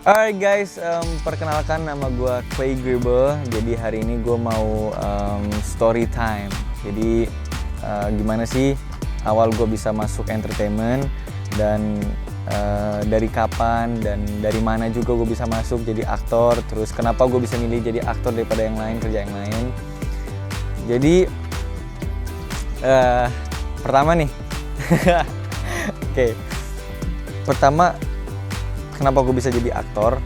Alright guys, perkenalkan nama gue Clay Gribble. Jadi hari ini gue mau story time. Jadi gimana sih awal gue bisa masuk entertainment dan dari kapan dan dari mana juga gue bisa masuk jadi aktor. Terus kenapa gue bisa milih jadi aktor daripada yang lain, kerja yang lain. Jadi pertama nih, oke. Pertama, kenapa gue bisa jadi aktor?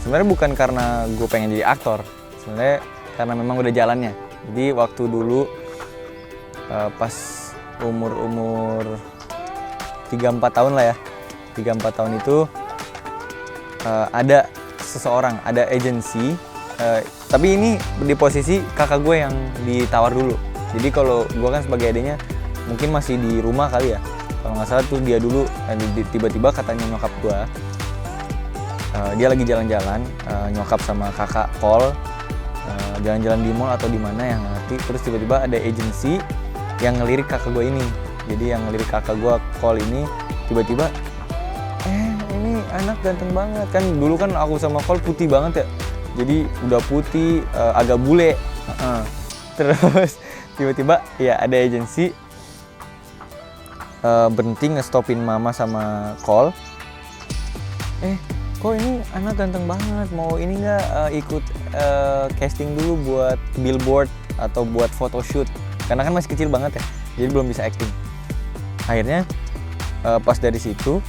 Sebenarnya bukan karena gue pengen jadi aktor, sebenarnya karena memang udah jalannya. Jadi waktu dulu pas umur 3-4 tahun lah ya, 3-4 tahun itu ada seseorang, ada agensi, tapi ini di posisi kakak gue yang ditawar dulu. Jadi kalau gue kan sebagai adiknya mungkin masih di rumah kali ya. Kalau nggak salah tuh dia dulu tiba-tiba katanya nyokap gua, dia lagi jalan-jalan, nyokap sama kakak call, jalan-jalan di mall atau di mana yang ngerti. Terus tiba-tiba ada agensi yang ngelirik kakak gua ini. Jadi yang ngelirik kakak gua call ini tiba-tiba, ini anak ganteng banget kan. Dulu kan aku sama call putih banget ya. Jadi udah putih, agak bule. Terus tiba-tiba ya ada agensi berhenti ngestopin mama sama call. Kok ini anak ganteng banget, mau ini nggak ikut casting dulu buat billboard atau buat photoshoot, karena kan masih kecil banget ya, jadi belum bisa acting. Akhirnya pas dari situ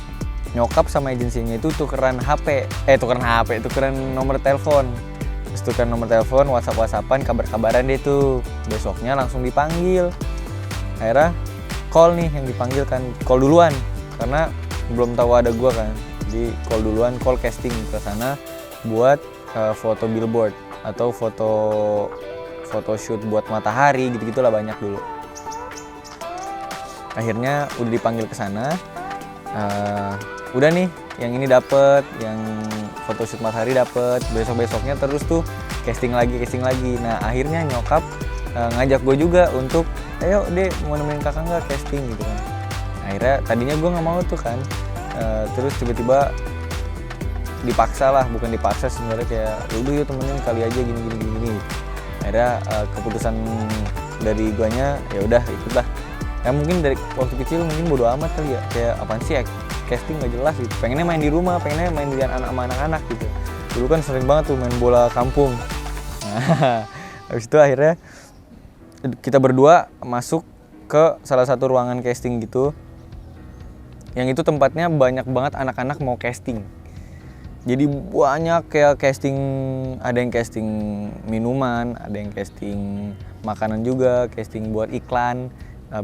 nyokap sama agensinya itu tukeran nomor telepon. Terus tukeran nomor telepon, whatsapp-whatsappan, kabar-kabaran deh tuh. Besoknya langsung dipanggil. Akhirnya call nih yang dipanggil kan, call duluan karena belum tahu ada gua kan. Jadi call duluan, call casting ke sana buat foto billboard atau foto shoot buat matahari gitu-gitulah, banyak dulu. Akhirnya udah dipanggil ke sana. Udah nih, yang ini dapet, yang foto shoot matahari dapet. Besok-besoknya terus tuh casting lagi. Nah, akhirnya nyokap ngajak gue juga untuk ayo deh mau nemenin kakak nggak casting gitu kan. Akhirnya tadinya gue nggak mau tuh kan, terus tiba-tiba dipaksa lah, bukan dipaksa sebenarnya, kayak udah yuk temenin kali aja gini. Akhirnya keputusan dari guanya ya udah ikutlah. Ya mungkin dari waktu kecil mungkin bodo amat kali ya, kayak apaan sih casting nggak jelas gitu, pengennya main di rumah, pengennya main di anak-anak gitu. Dulu kan sering banget tuh main bola kampung. Nah, habis itu akhirnya kita berdua masuk ke salah satu ruangan casting gitu, yang itu tempatnya banyak banget anak-anak mau casting. Jadi banyak kayak casting, ada yang casting minuman, ada yang casting makanan juga, casting buat iklan,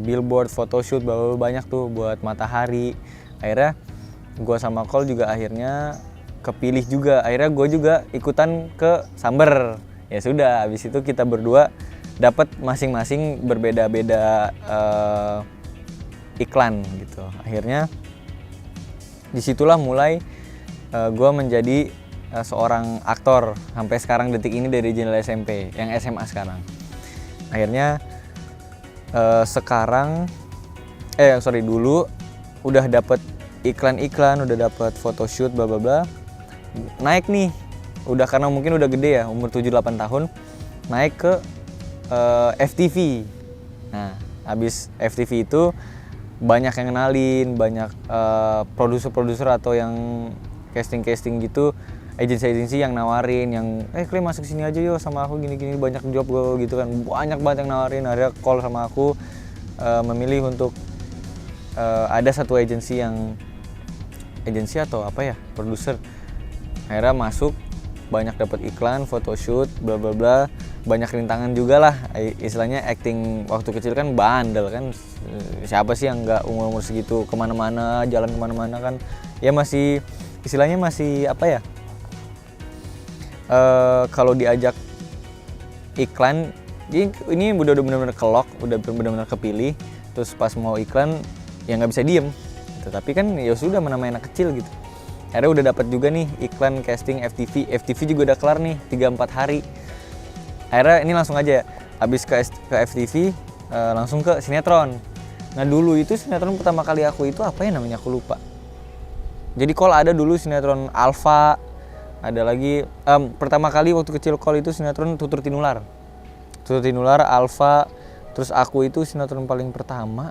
billboard, photoshoot, banyak tuh buat matahari. Akhirnya gue sama Cole juga akhirnya kepilih juga. Akhirnya gue juga ikutan ke Samber. Ya sudah, habis itu kita berdua dapat masing-masing berbeda-beda iklan gitu. Akhirnya disitulah mulai gue menjadi seorang aktor sampai sekarang detik ini, dari jenjang SMP, yang SMA sekarang. Akhirnya dulu udah dapat iklan-iklan, udah dapat photoshoot, bla bla bla. Naik nih, udah karena mungkin udah gede ya, umur 7-8 tahun, naik ke FTV. Nah, habis FTV itu banyak yang kenalin, banyak produser-produser atau yang casting gitu, agensi-agensi yang nawarin, yang Clay masuk sini aja yo sama aku gini-gini, banyak job gue gitu kan, banyak banget yang nawarin. Akhirnya call sama aku, memilih untuk ada satu agensi atau apa ya, produser. Akhirnya masuk, banyak dapat iklan, photoshoot, bla bla bla, banyak rintangan juga lah. Istilahnya acting waktu kecil kan bandel kan, siapa sih yang nggak umur segitu kemana-mana, jalan kemana-mana kan, ya masih istilahnya masih apa ya, kalau diajak iklan, ini udah benar-benar kelok, udah benar-benar kepilih. Terus pas mau iklan ya nggak bisa diem, tapi kan ya sudah, namanya anak kecil gitu. Akhirnya udah dapat juga nih iklan casting FTV juga udah kelar nih 3-4 hari. Akhirnya ini langsung aja ya, habis ke FTV langsung ke sinetron. Nah dulu itu sinetron pertama kali aku itu apa ya namanya, aku lupa. Jadi Kol ada dulu sinetron Alfa, ada lagi pertama kali waktu kecil Kol itu sinetron Tutur Tinular, Alfa. Terus aku itu sinetron paling pertama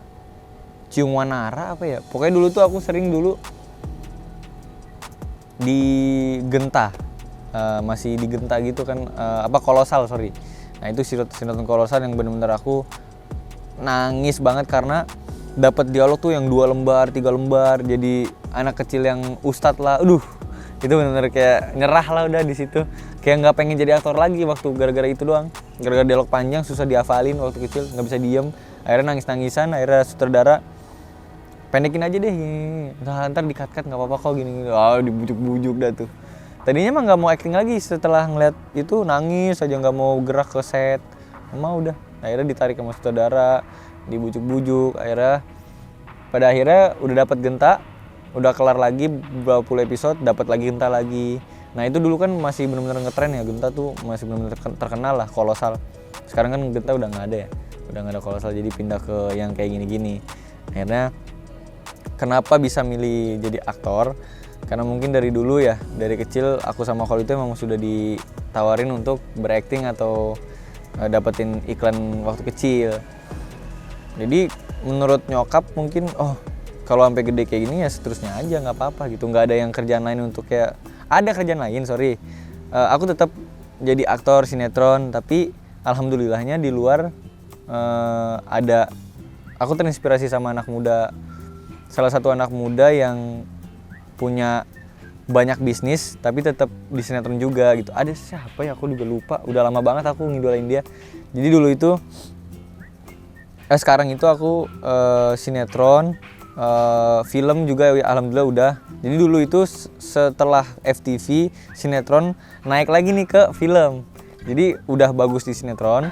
Cium Wanara apa ya, pokoknya dulu tuh aku sering dulu di Genta, masih di Genta gitu kan, Kolosal, sorry. Nah itu sinetron Kolosal yang benar-benar aku nangis banget karena dapat dialog tuh yang 2 lembar, 3 lembar, jadi anak kecil yang ustadz lah. Itu benar-benar kayak nyerah lah udah di situ. Kayak nggak pengen jadi aktor lagi waktu gara-gara itu doang. Gara-gara dialog panjang susah dihafalin waktu kecil, nggak bisa diem. Akhirnya nangis-nangisan, akhirnya sutradara pendekin aja deh, ntar di-cut-cut nggak apa-apa kok gini. Dibujuk-bujuk dah tuh. Tadinya mah nggak mau acting lagi, setelah ngeliat itu nangis aja, nggak mau gerak ke set. Mau udah. Akhirnya ditarik sama sutradara, dibujuk-bujuk. Pada akhirnya udah dapat Genta, udah kelar lagi beberapa puluh episode, dapat lagi Genta lagi. Nah itu dulu kan masih benar-benar ngetren ya, Genta tuh masih benar-benar terkenal lah, Kolosal. Sekarang kan Genta udah nggak ada ya, udah nggak ada Kolosal, jadi pindah ke yang kayak gini-gini. Akhirnya kenapa bisa milih jadi aktor? Karena mungkin dari dulu ya, dari kecil aku sama Kol itu emang sudah ditawarin untuk berakting atau dapetin iklan waktu kecil. Jadi menurut nyokap mungkin kalau sampai gede kayak gini ya seterusnya aja, nggak apa-apa gitu. Nggak ada yang kerjaan lain untuk kayak, ada kerjaan lain aku tetap jadi aktor sinetron, tapi alhamdulillahnya di luar aku terinspirasi sama anak muda, salah satu anak muda yang punya banyak bisnis tapi tetap di sinetron juga gitu. Ada siapa ya, aku juga lupa, udah lama banget aku ngidolain dia. Jadi dulu itu sekarang itu aku sinetron, film juga alhamdulillah udah. Jadi dulu itu setelah FTV sinetron naik lagi nih ke film. Jadi udah bagus di sinetron,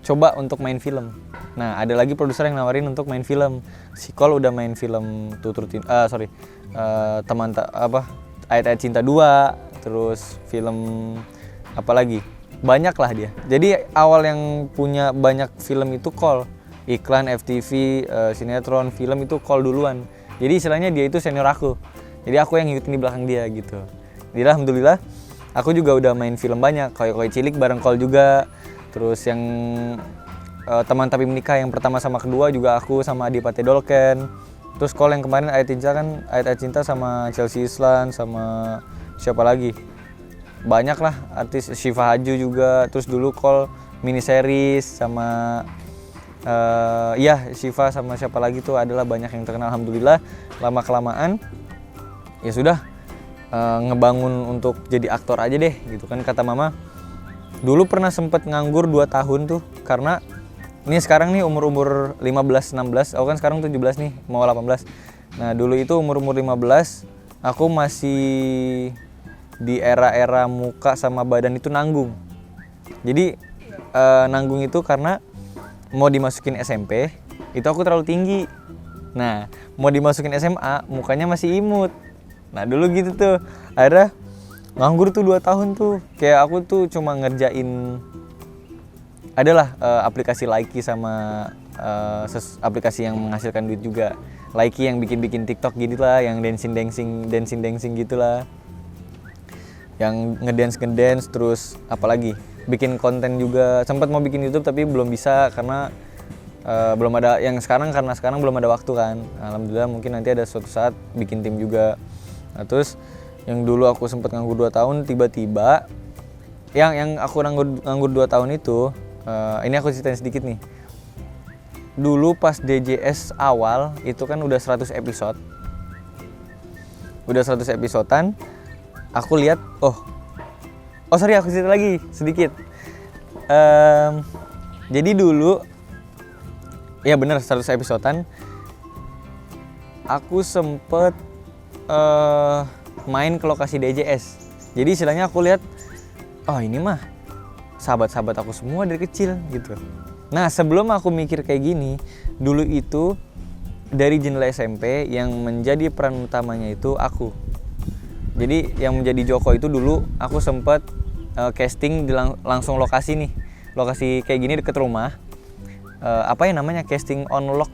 coba untuk main film. Nah ada lagi produser yang nawarin untuk main film. Si Kol udah main film Ayat-Ayat Cinta 2, terus film apa lagi, banyak lah dia. Jadi awal yang punya banyak film itu Kol. Iklan, FTV, sinetron, film itu Kol duluan. Jadi istilahnya dia itu senior aku. Jadi aku yang ngikutin di belakang dia gitu. Jadi alhamdulillah aku juga udah main film banyak. Koi Cilik bareng Kol juga. Terus yang Teman Tapi Menikah yang pertama sama kedua juga aku sama Adipati Dolken. Terus Kol yang kemarin Ayat Cinta sama Chelsea Islan, sama siapa lagi? Banyak lah artis, Syifa Haju juga. Terus dulu Kol mini series sama Syifa sama siapa lagi tuh, adalah banyak yang terkenal. Alhamdulillah lama kelamaan ya sudah ngebangun untuk jadi aktor aja deh gitu kan, kata mama. Dulu pernah sempet nganggur 2 tahun tuh karena ini sekarang nih umur 15-16, aku kan sekarang 17 nih, mau 18. Nah dulu itu umur 15, aku masih di era muka sama badan itu nanggung. Jadi nanggung itu karena mau dimasukin SMP, itu aku terlalu tinggi. Nah mau dimasukin SMA, mukanya masih imut. Nah dulu gitu tuh, akhirnya nganggur tuh 2 tahun tuh. Kayak aku tuh cuma ngerjain, adalah aplikasi Likee sama aplikasi yang menghasilkan duit juga. Likee yang bikin TikTok gitu lah, yang dancing gitulah, yang ngedance terus apalagi bikin konten juga. Sempat mau bikin YouTube tapi belum bisa karena belum ada, yang sekarang karena sekarang belum ada waktu kan. Alhamdulillah mungkin nanti ada suatu saat bikin tim juga. Nah, terus yang dulu aku sempat nganggur 2 tahun, tiba-tiba yang aku nganggur 2 tahun itu, ini aku ceritain sedikit nih. Dulu pas DJS awal itu kan udah 100 episode. Udah 100 episodean, aku lihat aku cerita lagi sedikit. Jadi dulu ya bener 100 episodean, aku sempet main ke lokasi DJS. Jadi istilahnya aku lihat, ini mah sahabat-sahabat aku semua dari kecil gitu. Nah sebelum aku mikir kayak gini, dulu itu dari jendela SMP yang menjadi peran utamanya itu aku. Jadi yang menjadi Joko itu dulu aku sempat casting di langsung lokasi nih, lokasi kayak gini deket rumah. Casting on lock,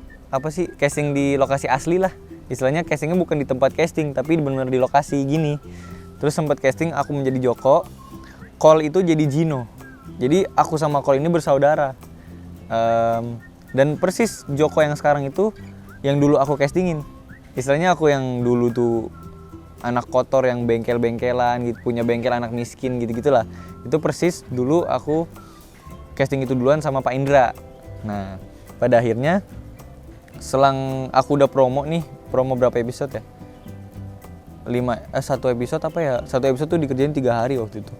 casting di lokasi asli lah. istilahnya castingnya bukan di tempat casting tapi benar-benar di lokasi gini. Terus sempat casting aku menjadi Joko, Cole itu jadi Gino. Jadi aku sama Cole ini bersaudara. Dan persis Joko yang sekarang itu yang dulu aku castingin. Istilahnya aku yang dulu tuh anak kotor yang bengkel-bengkelan gitu, punya bengkel anak miskin gitu-gitulah. Itu persis dulu aku casting itu duluan sama Pak Indra. Nah, pada akhirnya selang aku udah promo berapa episode ya? 1 episode apa ya? 1 episode tuh dikerjain 3 hari waktu itu.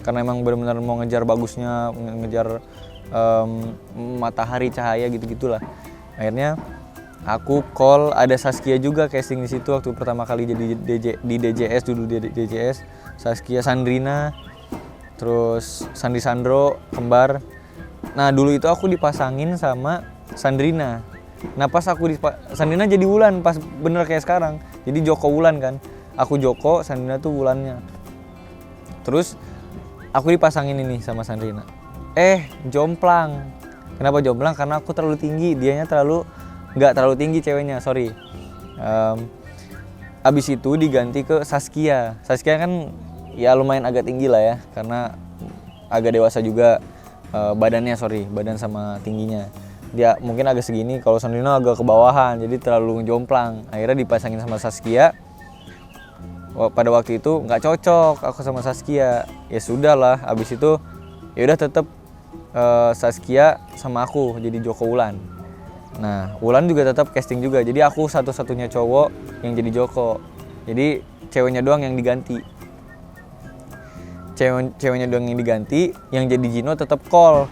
Karena emang benar-benar mau ngejar bagusnya, ngejar matahari cahaya gitu-gitulah. Akhirnya aku call, ada Saskia juga casting di situ waktu pertama kali jadi di DJS dulu di DJS. Saskia, Sandrina, terus Sandi Sandro, kembar. Nah dulu itu aku dipasangin sama Sandrina. Nah pas aku Sandrina jadi Wulan pas bener kayak sekarang. Jadi Joko Wulan kan. Aku Joko, Sandrina tuh Wulannya. Terus aku dipasangin ini sama Sandrina. Jomplang. Kenapa jomplang? Karena aku terlalu tinggi, dianya nggak terlalu tinggi ceweknya, sorry. Abis itu diganti ke Saskia. Saskia kan ya lumayan agak tinggi lah ya, karena agak dewasa juga badan sama tingginya. Dia mungkin agak segini, kalau Sandrina agak ke bawahan, jadi terlalu jomplang. Akhirnya dipasangin sama Saskia. Pada waktu itu nggak cocok aku sama Saskia. Ya sudah lah, abis itu ya udah tetap Saskia sama aku jadi Joko Wulan. Nah, Wulan juga tetap casting juga. Jadi aku satu-satunya cowok yang jadi Joko. Jadi ceweknya doang yang diganti. Ceweknya doang yang diganti, yang jadi Gino tetap Cole.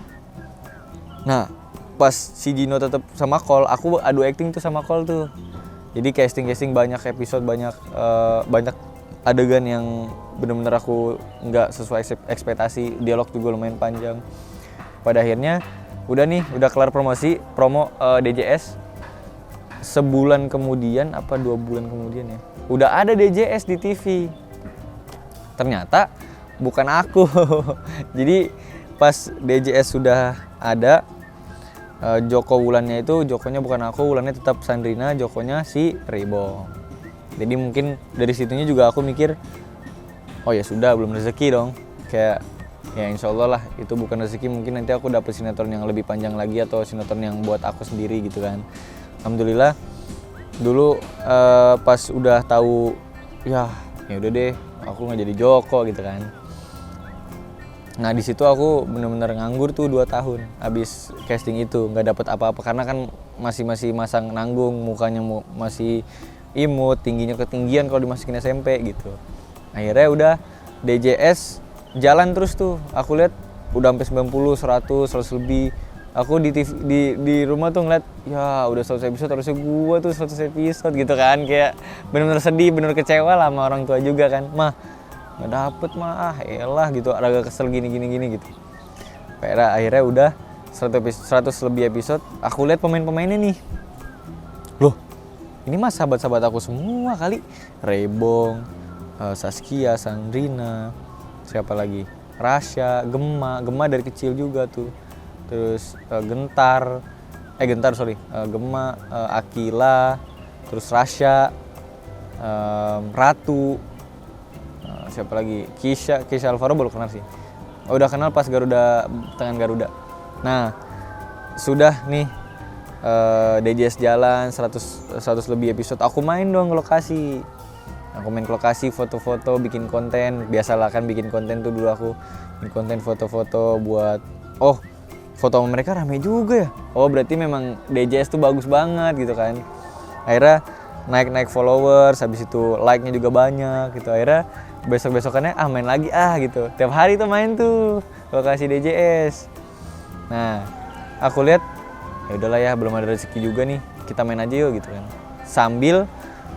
Nah, pas si Gino tetap sama Cole, aku adu acting tuh sama Cole tuh. Jadi casting banyak episode, banyak adegan yang benar-benar aku nggak sesuai ekspektasi. Dialog juga lumayan panjang. Pada akhirnya udah kelar promo DJS. Sebulan kemudian 2 bulan kemudian ya, udah ada DJS di TV. Ternyata bukan aku. Jadi pas DJS sudah ada, Joko Wulannya itu, Jokonya bukan aku, Wulannya tetap Sandrina, Jokonya si Rebo. Jadi mungkin dari situnya juga aku mikir, oh ya sudah, belum rezeki dong. Kayak ya insya Allah lah itu bukan rezeki, mungkin nanti aku dapet sinetron yang lebih panjang lagi atau sinetron yang buat aku sendiri gitu kan. Alhamdulillah dulu pas udah tahu ya udah deh aku nggak jadi Joko gitu kan. Nah di situ aku benar-benar nganggur tuh 2 tahun abis casting itu, nggak dapet apa-apa karena kan masih masang nanggung, mukanya masih imut, tingginya ketinggian kalau dimasukin SMP gitu. Akhirnya udah DJS jalan terus tuh, aku lihat udah sampai 90, 100 lebih. Aku di TV, di rumah tuh ngeliat, ya udah 100 episode, harusnya gua tuh 100 episode gitu kan. Kayak bener-bener sedih, bener kecewa lah sama orang tua juga kan. Mah, gak dapet mah, elah gitu, agak kesel gini gitu. Akhirnya udah 100 lebih episode, aku lihat pemain-pemainnya nih. Loh, ini mah sahabat-sahabat aku semua kali. Rebong, Saskia, Sandrina, siapa lagi? Rasya, Gemma dari kecil juga tuh. Terus Gemma, Akila, terus Rasya, Ratu, siapa lagi? Kisha Alvaro baru kenal sih. Udah kenal pas tangan Garuda. Nah, sudah nih DJS jalan 100 lebih episode. Aku main dong ke lokasi. Aku main ke lokasi, foto-foto, bikin konten. Biasalah kan bikin konten tuh dulu aku. Bikin konten foto-foto buat foto sama mereka rame juga ya. Oh, berarti memang DJS tuh bagus banget gitu kan. Akhirnya naik followers, habis itu like-nya juga banyak gitu. Akhirnya besok-besokannya main lagi gitu. Tiap hari tuh main tuh lokasi DJS. Nah, aku lihat ya udahlah ya, belum ada rezeki juga nih. Kita main aja yuk gitu kan. Sambil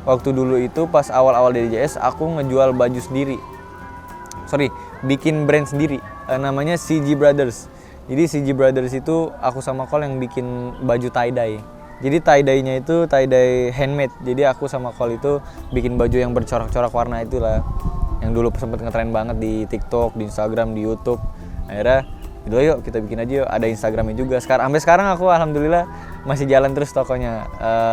waktu dulu itu pas awal-awal DJS aku ngejual baju sendiri. Bikin brand sendiri. Namanya CG Brothers. Jadi CG Brothers itu aku sama Cole yang bikin baju tie-dye. Jadi tie-dye-nya itu tie-dye handmade. Jadi aku sama Cole itu bikin baju yang bercorak-corak warna itulah. Yang dulu sempat ngetren banget di TikTok, di Instagram, di YouTube. Akhirnya yuk kita bikin aja yuk. Ada Instagramnya juga. Sampai sekarang aku alhamdulillah masih jalan terus tokonya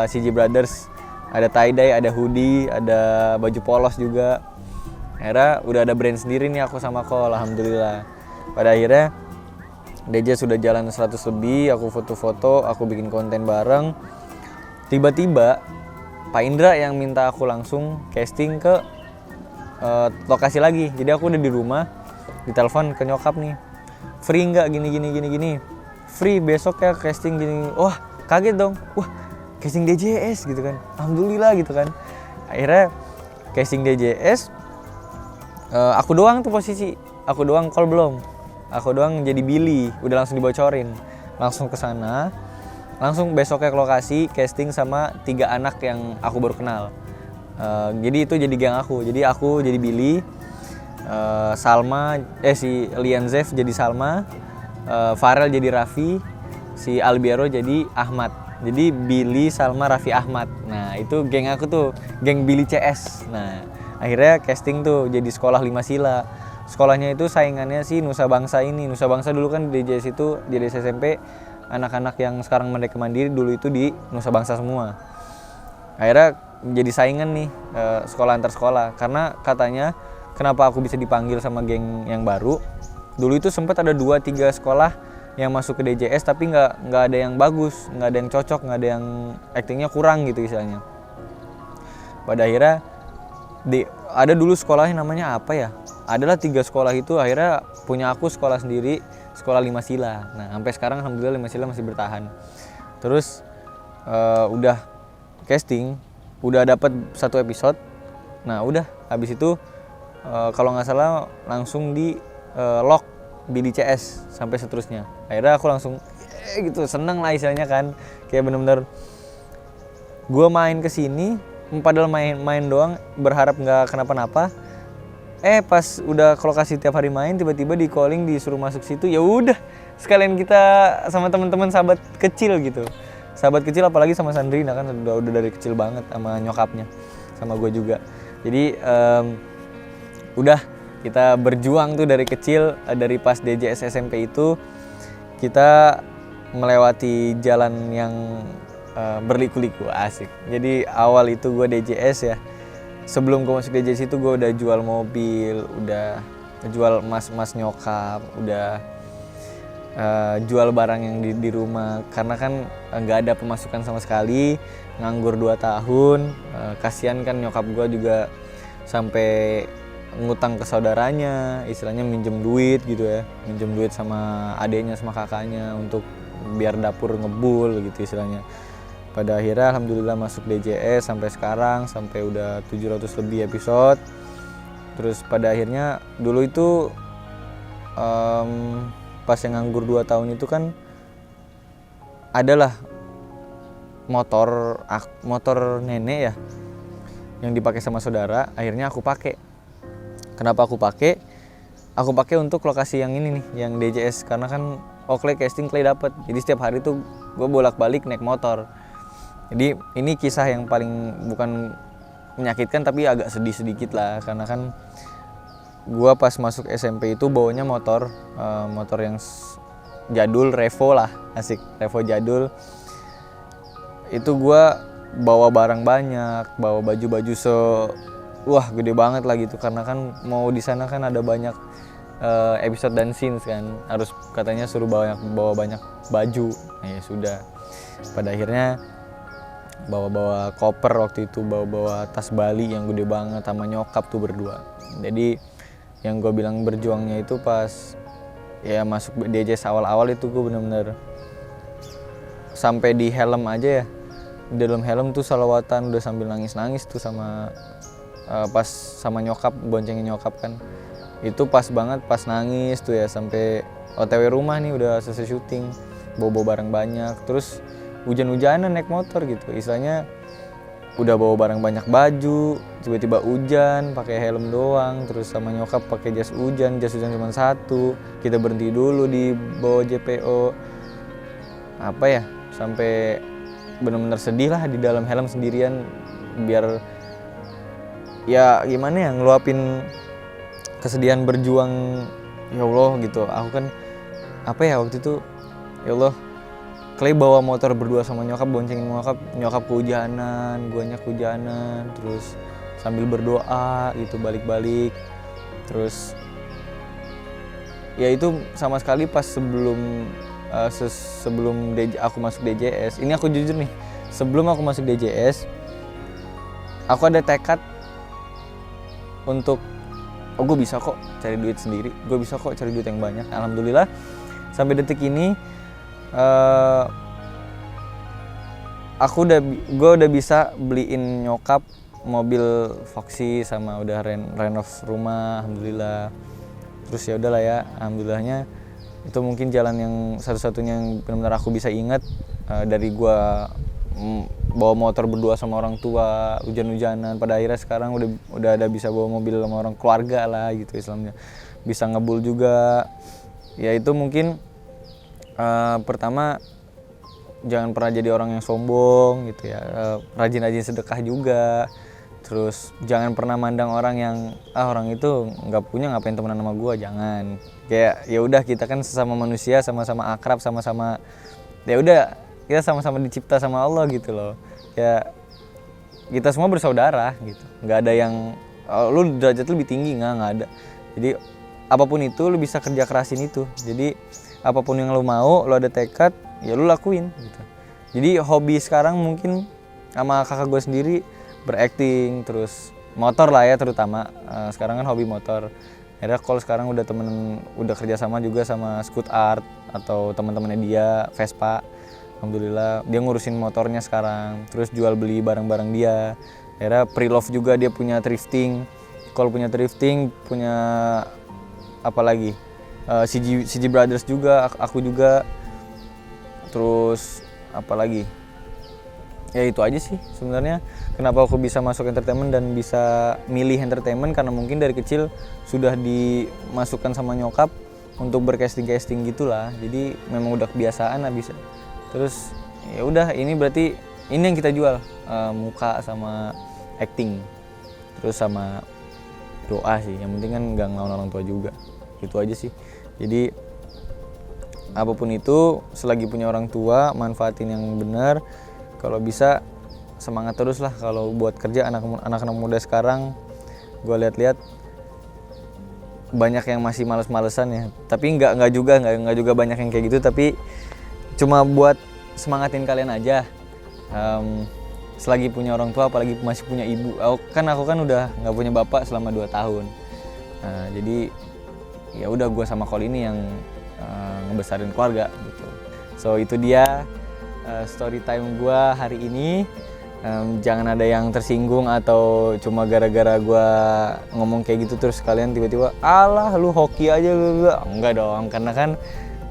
CG Brothers. ada tie dye, ada hoodie, ada baju polos juga. Akhirnya udah ada brand sendiri nih aku sama Kol, alhamdulillah. Pada akhirnya DJ sudah jalan 100 lebih, aku foto-foto, aku bikin konten bareng. Tiba-tiba Pak Indra yang minta aku langsung casting ke lokasi lagi. Jadi aku udah di rumah, ditelepon ke nyokap nih, free nggak gini. Free besok ya casting gini. Wah kaget dong, wah casting DJS gitu kan, alhamdulillah gitu kan. Akhirnya casting DJS, aku doang tuh posisi, aku doang, Kol belum. Aku doang jadi Billy, udah langsung dibocorin. Langsung ke sana, langsung besoknya ke lokasi casting sama 3 anak yang aku baru kenal. Jadi itu jadi geng aku. Jadi aku jadi Billy, Salma, si Lian Zev jadi Salma, Farel jadi Raffi, si Albiero jadi Ahmad. Jadi Billy, Salma, Raffi, Ahmad. Nah itu geng aku tuh, geng Billy CS. Nah akhirnya casting tuh jadi sekolah 5 sila. Sekolahnya itu saingannya si Nusa Bangsa ini. Nusa Bangsa dulu kan di DJS itu, di DJS SMP, anak-anak yang sekarang Merdeka Mandiri dulu itu di Nusa Bangsa semua. Akhirnya jadi saingan nih, sekolah antar sekolah. Karena katanya kenapa aku bisa dipanggil sama geng yang baru, dulu itu sempat ada 2-3 sekolah yang masuk ke DJS tapi nggak ada yang bagus, nggak ada yang cocok, nggak ada yang actingnya kurang gitu istilahnya. Pada akhirnya ada dulu sekolahnya namanya apa ya, adalah 3 sekolah itu akhirnya punya aku sekolah sendiri, sekolah 5 sila. Nah sampai sekarang alhamdulillah 5 sila masih bertahan. Terus udah casting, udah dapat 1 episode. Nah udah habis itu kalau nggak salah langsung di lock Billy CS sampai seterusnya. Akhirnya aku langsung gitu seneng lah istilahnya kan, kayak bener-bener gue main kesini padahal main doang berharap nggak kenapa-napa. Pas udah ke lokasi tiap hari main, tiba-tiba di calling disuruh masuk situ. Ya udah sekalian kita sama teman-teman sahabat kecil gitu, sahabat kecil apalagi sama Sandrina kan udah dari kecil banget sama nyokapnya, sama gue juga. Jadi udah kita berjuang tuh dari kecil, dari pas DJS SMP itu kita melewati jalan yang berliku-liku, asik. Jadi awal itu gue DJS ya, sebelum gue masuk DJS itu gue udah jual mobil, udah jual emas nyokap, udah jual barang yang di rumah. Karena kan nggak ada pemasukan sama sekali, nganggur 2 tahun, kasihan kan nyokap gue juga sampai ngutang ke saudaranya, istilahnya minjem duit gitu ya, minjem duit sama adeknya sama kakaknya untuk biar dapur ngebul gitu istilahnya. Pada akhirnya alhamdulillah masuk DJS sampai sekarang, sampai udah 700 lebih episode. Terus pada akhirnya dulu itu pas yang nganggur 2 tahun itu kan adalah motor nenek ya yang dipakai sama saudara. Akhirnya aku pakai. Kenapa aku pakai? Aku pakai untuk lokasi yang ini nih, yang DJS, karena kan Clay casting Clay dapat. Jadi setiap hari tuh gue bolak-balik naik motor. Jadi ini kisah yang paling bukan menyakitkan tapi agak sedih sedikit lah, karena kan gue pas masuk SMP itu bawanya motor yang jadul, Revo lah, asik, Revo jadul. Itu gue bawa barang banyak, bawa baju-baju wah gede banget lah gitu, karena kan mau di sana kan ada banyak episode dan scenes kan, harus katanya suruh bawa banyak baju. Nah ya sudah, pada akhirnya bawa koper waktu itu, bawa tas Bali yang gede banget sama nyokap tuh berdua. Jadi yang gue bilang berjuangnya itu pas ya masuk DJS awal-awal itu gue bener-bener sampai di helm aja ya, di dalam helm tuh salawatan udah sambil nangis-nangis tuh sama pas sama nyokap, boncengin nyokap kan. Itu pas banget pas nangis tuh ya, sampai OTW rumah nih udah selesai syuting, bawa barang banyak, terus hujan-hujanan naik motor gitu, istilahnya udah bawa barang banyak, baju, tiba-tiba hujan, pakai helm doang, terus sama nyokap pakai jas hujan cuma 1, kita berhenti dulu di bawah JPO, apa ya, sampai benar-benar sedih lah di dalam helm sendirian, biar ya gimana ya, ngeluapin kesedihan berjuang. Ya Allah gitu, aku kan apa ya waktu itu, ya Allah Clay bawa motor berdua sama nyokap, boncengin nyokap kehujanan, guanya kehujanan, terus sambil berdoa gitu balik-balik. Terus ya itu sama sekali pas sebelum aku masuk DJS. Ini aku jujur nih, sebelum aku masuk DJS, aku ada tekad untuk gue bisa kok cari duit sendiri, gue bisa kok cari duit yang banyak. Alhamdulillah sampai detik ini gue udah bisa beliin nyokap mobil Foxy sama udah renov rumah, alhamdulillah. Terus ya udahlah ya, alhamdulillahnya itu mungkin jalan yang satu-satunya yang benar-benar aku bisa ingat dari gue bawa motor berdua sama orang tua, hujan-hujanan, pada akhirnya sekarang udah ada bisa bawa mobil sama orang keluarga lah gitu istilahnya, bisa ngebul juga. Ya itu mungkin pertama jangan pernah jadi orang yang sombong gitu ya, rajin-rajin sedekah juga. Terus jangan pernah mandang orang yang orang itu nggak punya ngapain temenan sama gua, jangan. Kayak ya udah, kita kan sesama manusia, sama-sama akrab, sama-sama ya udah kita sama-sama dicipta sama Allah gitu loh. Ya kita semua bersaudara gitu. Nggak ada yang lu derajat lebih tinggi, nggak ada. Jadi apapun itu lu bisa kerja kerasin itu. Jadi apapun yang lu mau, lu ada tekad, ya lu lakuin gitu. Jadi hobi sekarang mungkin sama kakak gue sendiri berakting, terus motor lah ya terutama. Sekarang kan hobi motor. Akhirnya kalau sekarang udah kerja sama juga sama Scoot Art atau teman-temannya dia, Vespa. Alhamdulillah dia ngurusin motornya sekarang. Terus jual beli barang-barang dia. Akhirnya pre-love juga, dia punya thrifting. Kalau punya thrifting, punya apa lagi? CG Brothers juga, aku juga. Terus apa lagi? Ya itu aja sih sebenarnya kenapa aku bisa masuk entertainment dan bisa milih entertainment, karena mungkin dari kecil sudah dimasukkan sama nyokap untuk bercasting gitulah. Jadi memang udah kebiasaan lah bisa. Terus ya udah, ini berarti ini yang kita jual, muka sama acting. Terus sama doa sih. Yang penting kan nggak ngelawan orang tua juga. Itu aja sih. Jadi apapun itu, selagi punya orang tua, manfaatin yang benar. Kalau bisa semangat terus lah. Kalau buat kerja anak-anak muda sekarang, gue lihat-lihat banyak yang masih males-malesan ya. Tapi nggak juga banyak yang kayak gitu. Tapi cuma buat semangatin kalian aja. Selagi punya orang tua, apalagi masih punya ibu. Aku kan udah nggak punya bapak selama 2 tahun. Jadi ya udah, gue sama Kol ini yang ngebesarin keluarga gitu. So itu dia story time gue hari ini. Jangan ada yang tersinggung atau cuma gara-gara gue ngomong kayak gitu terus kalian tiba-tiba alah lu hoki aja lu. Enggak dong, karena kan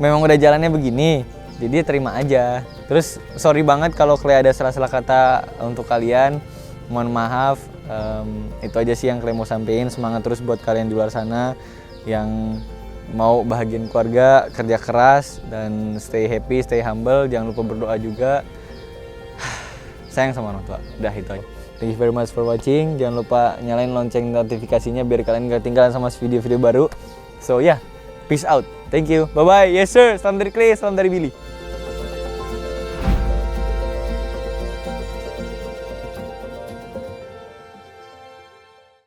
memang udah jalannya begini, jadi terima aja. Terus sorry banget kalau ada salah-salah kata untuk kalian, mohon maaf. Itu aja sih yang kalian mau sampein. Semangat terus buat kalian di luar sana yang mau bahagiain keluarga, kerja keras, dan stay happy, stay humble. Jangan lupa berdoa juga. Sayang sama orang tua. Udah itu aja. Thank you very much for watching. Jangan lupa nyalain lonceng notifikasinya biar kalian gak ketinggalan sama video-video baru. So yeah, peace out. Thank you. Bye-bye. Yes sir. Salam dari Clay, salam dari Billy.